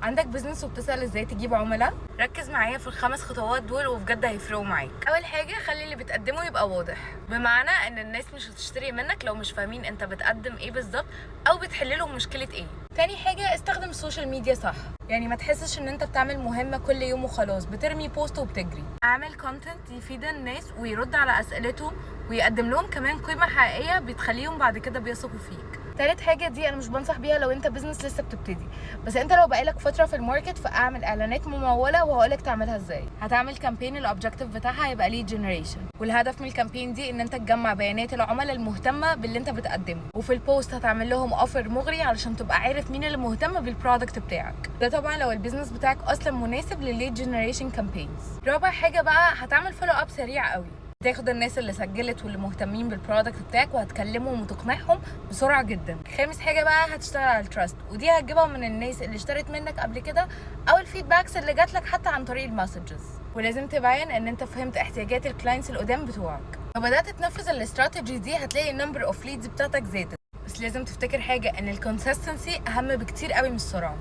عندك بزنس وبتسأل ازاي تجيب عملاء؟ ركز معايا في الخمس خطوات دول وبجد هيفرقوا معاك. اول حاجة خلي اللي بتقدمه يبقى واضح، بمعنى ان الناس مش هتشتري منك لو مش فاهمين انت بتقدم ايه بالظبط او بتحل لهم مشكلة ايه. تاني حاجة استخدم السوشيال ميديا صح، يعني ما تحسش ان انت بتعمل مهمة كل يوم وخلاص بترمي بوست وبتجري. اعمل كونتنت يفيد الناس ويرد على اسئلتهم ويقدم لهم كمان قيمة حقيقية بتخليهم بعد كده بيثقوا فيك. تالت حاجة دي انا مش بنصح بيها لو انت بزنس لسه بتبتدي، بس انت لو بقالك فترة في الماركت فاعمل اعلانات ممولة وهقولك تعملها ازاي. هتعمل كامبين الاوبجكتيف بتاعها هيبقى ليد جنريشن، والهدف من الكامبين دي ان انت تجمع بيانات العملاء المهتمة باللي انت بتقدمه، وفي البوست هتعمل لهم اوفر مغري علشان تبقى عارف مين اللي مهتم بالبرودكت بتاعك. ده طبعا لو البيزنس بتاعك اصلا مناسب للليد جنريشن كامبينز. رابع حاجة بقى هتعمل فولو اب سريع قوي، تاخد الناس اللي سجلت واللي مهتمين بالبرودكت بتاعك وهتكلمهم وتقنعهم بسرعه جدا. خامس حاجه بقى هتشتغل على التراست، ودي هتجيبها من الناس اللي اشترت منك قبل كده او الفيدباكس اللي جات لك حتى عن طريق المسجز. ولازم تبين ان انت فهمت احتياجات الكلاينتس القدام بتوعك. لو بدات تنفذ الاستراتيجي دي هتلاقي النمبر اوف ليدز بتاعتك زادت، بس لازم تفتكر حاجه ان الكونسستنسي اهم بكتير قوي من السرعه.